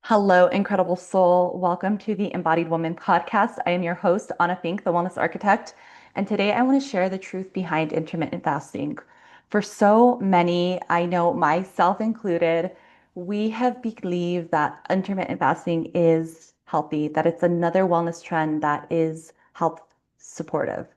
Hello, incredible soul. Welcome to the Embodied Woman podcast. I am your host, Anna Fink, the Wellness Architect. And today I want to share the truth behind intermittent fasting. For so many, I know myself included, we have believed that intermittent fasting is healthy, that it's another wellness trend that is health supportive.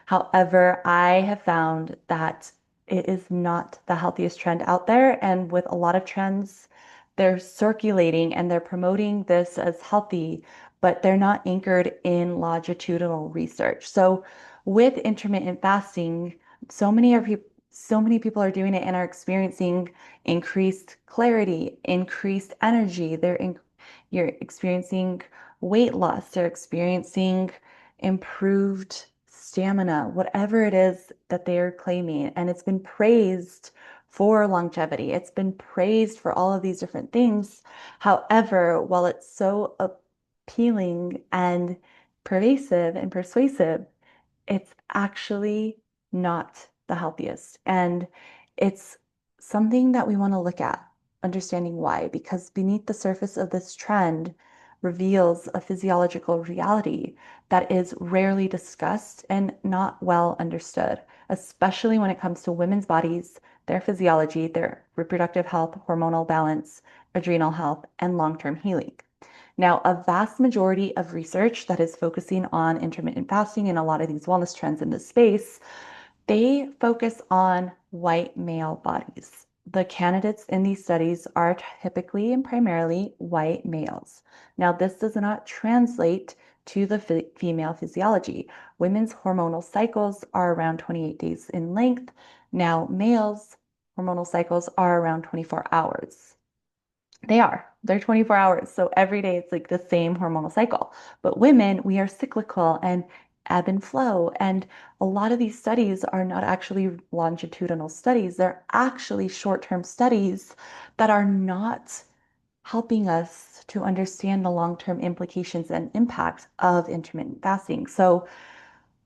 However, I have found that it is not the healthiest trend out there. And with a lot of trends, they're circulating and they're promoting this as healthy, but they're not anchored in longitudinal research. So with intermittent fasting, so many people are doing it and are experiencing increased clarity, increased energy. You're experiencing weight loss, they're experiencing improved stamina, whatever it is that they're claiming. And it's been praised for longevity. It's been praised for all of these different things. However, while it's so appealing and pervasive and persuasive, it's actually not the healthiest. And it's something that we want to look at, understanding why, because beneath the surface of this trend reveals a physiological reality that is rarely discussed and not well understood, especially when it comes to women's bodies, their physiology, their reproductive health, hormonal balance, adrenal health, and long-term healing. Now, a vast majority of research that is focusing on intermittent fasting and a lot of these wellness trends in this space, they focus on white male bodies. The candidates in these studies are typically and primarily white males. Now, this does not translate to the female physiology. Women's hormonal cycles are around 28 days in length. Now, males' hormonal cycles are around 24 hours. They're 24 hours. So every day it's like the same hormonal cycle. But women, we are cyclical and ebb and flow. And a lot of these studies are not actually longitudinal studies. They're actually short-term studies that are not helping us to understand the long-term implications and impact of intermittent fasting. So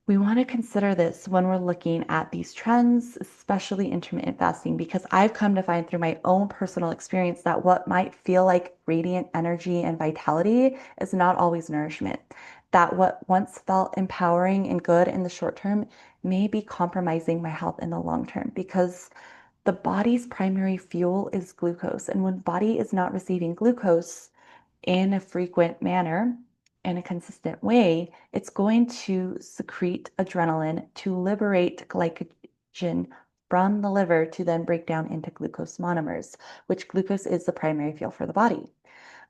we want to consider this when we're looking at these trends, especially intermittent fasting, because I've come to find through my own personal experience that what might feel like radiant energy and vitality is not always nourishment. That what once felt empowering and good in the short term may be compromising my health in the long term because the body's primary fuel is glucose. And when body is not receiving glucose, in a frequent manner, in a consistent way, it's going to secrete adrenaline to liberate glycogen from the liver to then break down into glucose monomers, which glucose is the primary fuel for the body.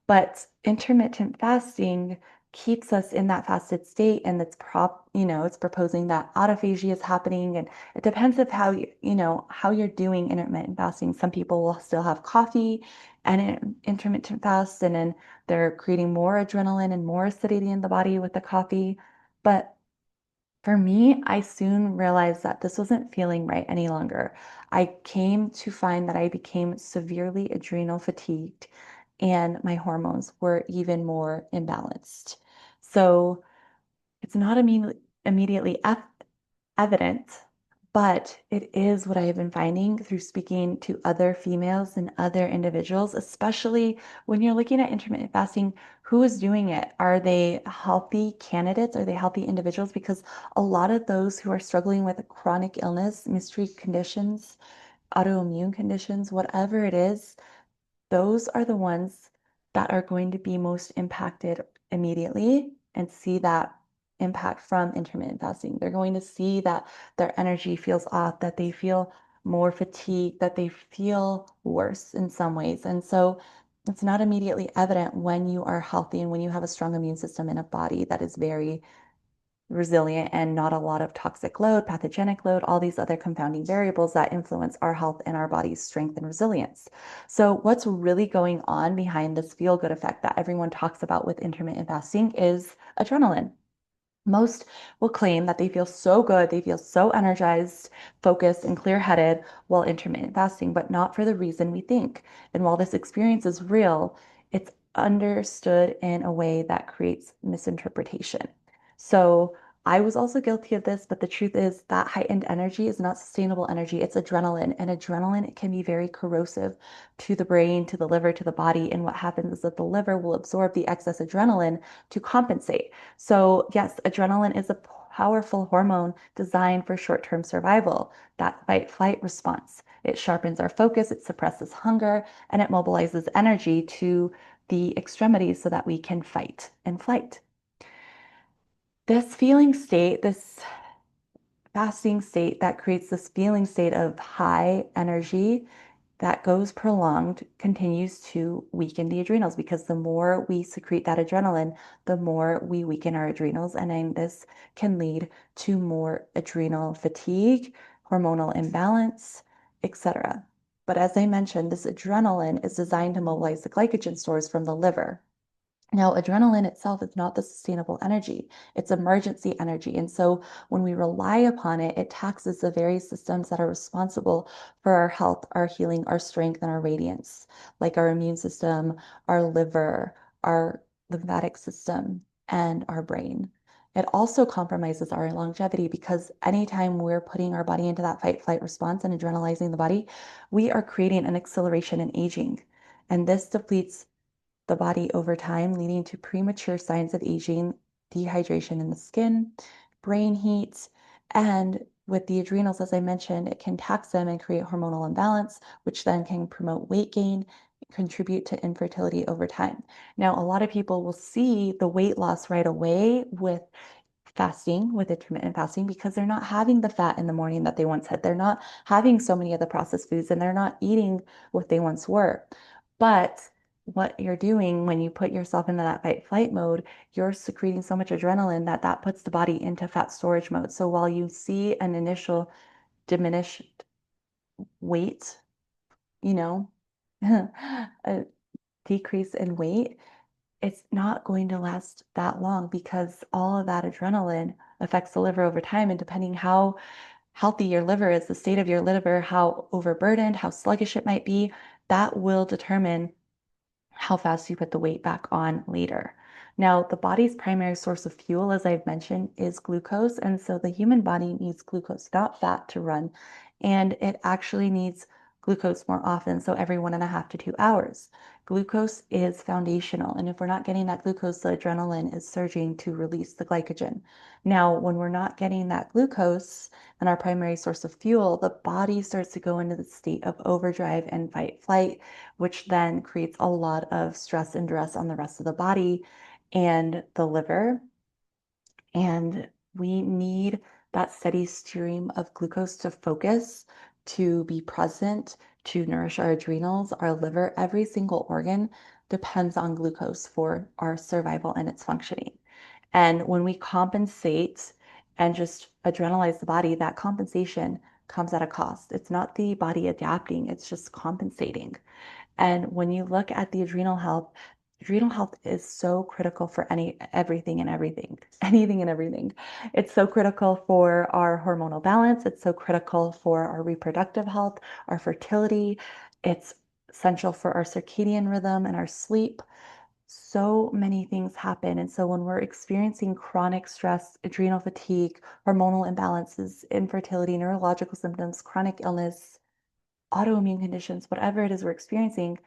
But intermittent fasting keeps us in that fasted state, and it's proposing that autophagy is happening, and it depends of how you're doing intermittent fasting. Some people will still have coffee and intermittent fast, and then they're creating more adrenaline and more acidity in the body with the coffee. But for me, I soon realized that this wasn't feeling right any longer. I came to find that I became severely adrenal fatigued and my hormones were even more imbalanced. So it's not immediately evident, but it is what I have been finding through speaking to other females and other individuals, especially when you're looking at intermittent fasting. Who is doing it? Are they healthy candidates? Are they healthy individuals? Because a lot of those who are struggling with chronic illness, mystery conditions, autoimmune conditions, whatever it is, those are the ones that are going to be most impacted immediately and see that impact from intermittent fasting. They're going to see that their energy feels off, that they feel more fatigued, that they feel worse in some ways. And so it's not immediately evident when you are healthy and when you have a strong immune system in a body that is very resilient and not a lot of toxic load, pathogenic load, all these other confounding variables that influence our health and our body's strength and resilience. So, what's really going on behind this feel good effect that everyone talks about with intermittent fasting is adrenaline. Most will claim that they feel so good, they feel so energized, focused, and clear headed while intermittent fasting, but not for the reason we think. And while this experience is real, it's understood in a way that creates misinterpretation. So, I was also guilty of this, but the truth is that heightened energy is not sustainable energy. It's adrenaline, and adrenaline can be very corrosive to the brain, to the liver, to the body. And what happens is that the liver will absorb the excess adrenaline to compensate. So, yes, adrenaline is a powerful hormone designed for short-term survival, that fight flight response. It sharpens our focus, it suppresses hunger, and it mobilizes energy to the extremities so that we can fight and flight. This feeling state, this fasting state that creates this feeling state of high energy that goes prolonged continues to weaken the adrenals because the more we secrete that adrenaline, the more we weaken our adrenals. And then this can lead to more adrenal fatigue, hormonal imbalance, etc. But as I mentioned, this adrenaline is designed to mobilize the glycogen stores from the liver. Now, adrenaline itself is not the sustainable energy. It's emergency energy. And so when we rely upon it, it taxes the very systems that are responsible for our health, our healing, our strength, and our radiance, like our immune system, our liver, our lymphatic system, and our brain. It also compromises our longevity because anytime we're putting our body into that fight flight response and adrenalizing the body, we are creating an acceleration in aging. And this depletes the body over time, leading to premature signs of aging, dehydration in the skin, brain heat, and with the adrenals, as I mentioned, it can tax them and create hormonal imbalance, which then can promote weight gain, contribute to infertility over time. Now, a lot of people will see the weight loss right away with fasting, with intermittent fasting, because they're not having the fat in the morning that they once had. They're not having so many of the processed foods and they're not eating what they once were. But what you're doing when you put yourself into that fight flight mode, you're secreting so much adrenaline that that puts the body into fat storage mode. So while you see an initial diminished weight, you know, a decrease in weight, it's not going to last that long because all of that adrenaline affects the liver over time. And depending how healthy your liver is, the state of your liver, how overburdened, how sluggish it might be, that will determine how fast you put the weight back on later. Now, the body's primary source of fuel, as I've mentioned, is glucose. And so the human body needs glucose, not fat, to run. And it actually needs glucose more often, so every 1.5 to 2 hours. Glucose is foundational. And if we're not getting that glucose, the adrenaline is surging to release the glycogen. Now, when we're not getting that glucose and our primary source of fuel, the body starts to go into the state of overdrive and fight flight, which then creates a lot of stress and duress on the rest of the body and the liver. And we need that steady stream of glucose to focus, to be present, to nourish our adrenals, our liver. Every single organ depends on glucose for our survival and its functioning. And when we compensate and just adrenalize the body, that compensation comes at a cost. It's not the body adapting, it's just compensating. And when you look at the adrenal health is so critical for everything and everything, anything and everything. It's so critical for our hormonal balance. It's so critical for our reproductive health, our fertility. It's essential for our circadian rhythm and our sleep. So many things happen. And so when we're experiencing chronic stress, adrenal fatigue, hormonal imbalances, infertility, neurological symptoms, chronic illness, autoimmune conditions, whatever it is we're experiencing,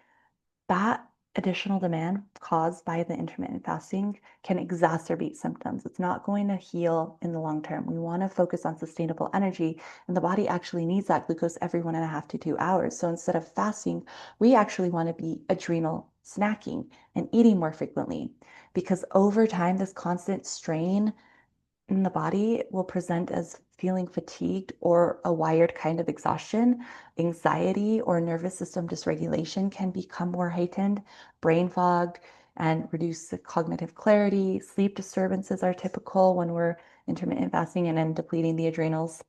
that additional demand caused by the intermittent fasting can exacerbate symptoms. It's not going to heal in the long term. We want to focus on sustainable energy, and the body actually needs that glucose every 1.5 to 2 hours. So instead of fasting, we actually want to be adrenal snacking and eating more frequently because over time, this constant strain in the body will present as feeling fatigued or a wired kind of exhaustion. Anxiety or nervous system dysregulation can become more heightened, brain fog, and reduce cognitive clarity. Sleep disturbances are typical when we're intermittent fasting and then depleting the adrenals.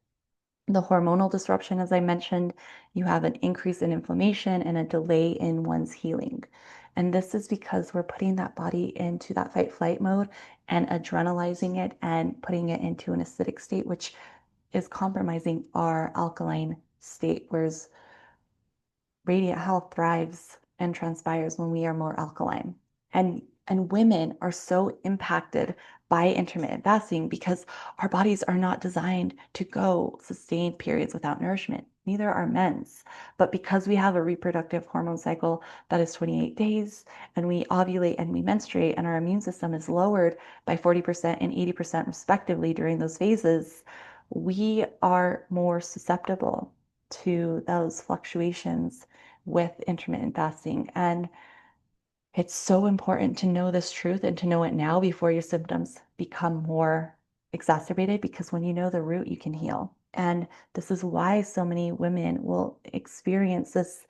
The hormonal disruption, as I mentioned, you have an increase in inflammation and a delay in one's healing. And this is because we're putting that body into that fight flight mode and adrenalizing it and putting it into an acidic state, which is compromising our alkaline state, whereas radiant health thrives and transpires when we are more alkaline. And And women are so impacted by intermittent fasting because our bodies are not designed to go sustained periods without nourishment. Neither are men's. But because we have a reproductive hormone cycle that is 28 days, and we ovulate and we menstruate, and our immune system is lowered by 40% and 80% respectively during those phases, we are more susceptible to those fluctuations with intermittent fasting. And it's so important to know this truth and to know it now before your symptoms become more exacerbated, because when you know the root, you can heal. And this is why so many women will experience this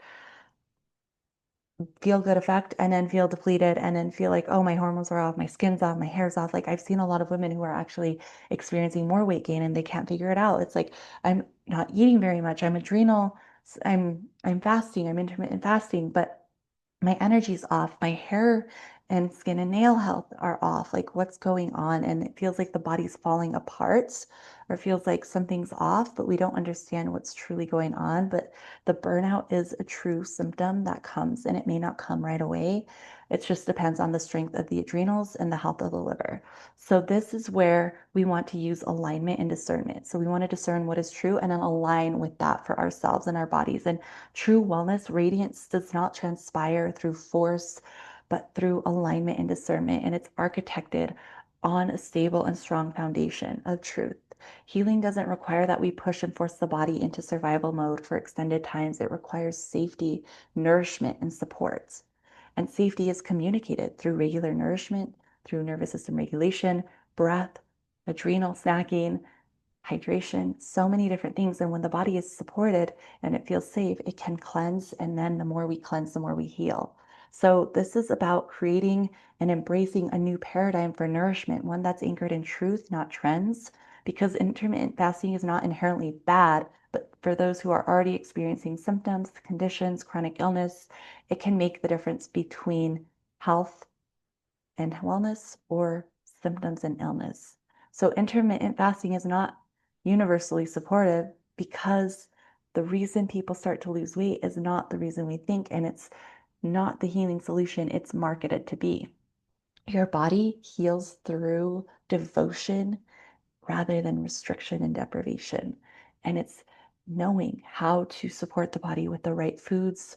feel good effect and then feel depleted and then feel like, oh, my hormones are off, my skin's off, my hair's off. Like I've seen a lot of women who are actually experiencing more weight gain and they can't figure it out. It's like, I'm not eating very much. I'm adrenal. I'm fasting. I'm intermittent fasting, but my energy's off, my hair and skin and nail health are off. Like what's going on? And it feels like the body's falling apart or feels like something's off, but we don't understand what's truly going on. But the burnout is a true symptom that comes, and it may not come right away. It just depends on the strength of the adrenals and the health of the liver. So this is where we want to use alignment and discernment. So we want to discern what is true and then align with that for ourselves and our bodies. And true wellness, radiance does not transpire through force, but through alignment and discernment. And it's architected on a stable and strong foundation of truth. Healing doesn't require that we push and force the body into survival mode for extended times. It requires safety, nourishment, and support. And safety is communicated through regular nourishment, through nervous system regulation, breath, adrenal snacking, hydration, so many different things. And when the body is supported and it feels safe, it can cleanse. And then the more we cleanse, the more we heal. So this is about creating and embracing a new paradigm for nourishment, one that's anchored in truth, not trends, because intermittent fasting is not inherently bad, but for those who are already experiencing symptoms, conditions, chronic illness, it can make the difference between health and wellness or symptoms and illness. So intermittent fasting is not universally supportive because the reason people start to lose weight is not the reason we think, and it's not the healing solution it's marketed to be. Your body heals through devotion rather than restriction and deprivation. And it's knowing how to support the body with the right foods,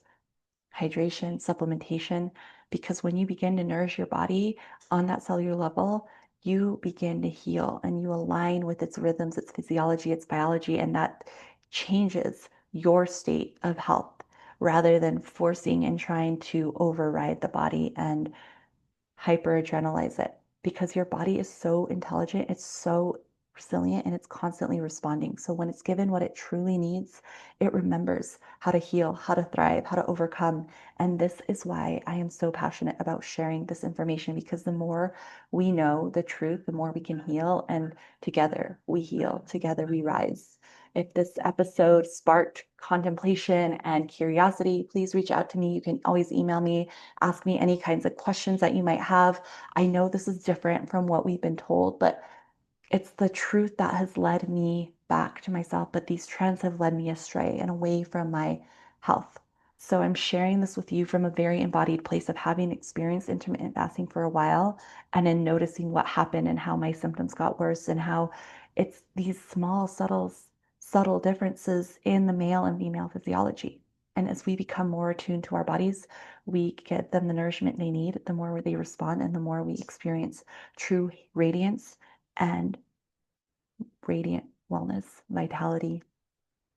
hydration, supplementation, because when you begin to nourish your body on that cellular level, you begin to heal and you align with its rhythms, its physiology, its biology, and that changes your state of health rather than forcing and trying to override the body and hyperadrenalize it, because your body is so intelligent, it's so resilient, and it's constantly responding. So when it's given what it truly needs, it remembers how to heal, how to thrive, how to overcome. And this is why I am so passionate about sharing this information, because the more we know the truth, the more we can heal. And together we heal, together we rise. If this episode sparked contemplation and curiosity, please reach out to me. You can always email me, ask me any kinds of questions that you might have. I know this is different from what we've been told, but it's the truth that has led me back to myself. But these trends have led me astray and away from my health. So I'm sharing this with you from a very embodied place of having experienced intermittent fasting for a while and then noticing what happened and how my symptoms got worse and how it's these small, subtle differences in the male and female physiology. And as we become more attuned to our bodies, we get them the nourishment they need, the more they respond, and the more we experience true radiance and radiant wellness, vitality,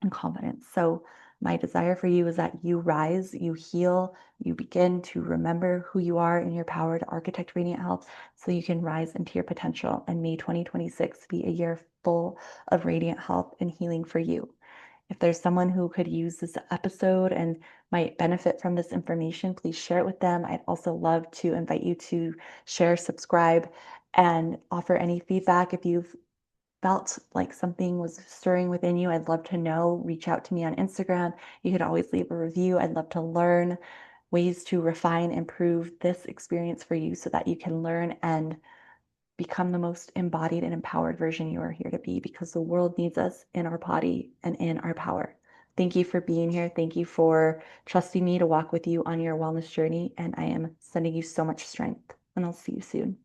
and confidence. So, my desire for you is that you rise, you heal, you begin to remember who you are in your power to architect radiant health so you can rise into your potential. And may 2026 be a year full of radiant health and healing for you. If there's someone who could use this episode and might benefit from this information, please share it with them. I'd also love to invite you to share, subscribe, and offer any feedback. If you've felt like something was stirring within you, I'd love to know. Reach out to me on Instagram. You can always leave a review. I'd love to learn ways to refine, improve this experience for you so that you can learn and become the most embodied and empowered version you are here to be, because the world needs us in our body and in our power. Thank you for being here. Thank you for trusting me to walk with you on your wellness journey. And I am sending you so much strength. and I'll see you soon.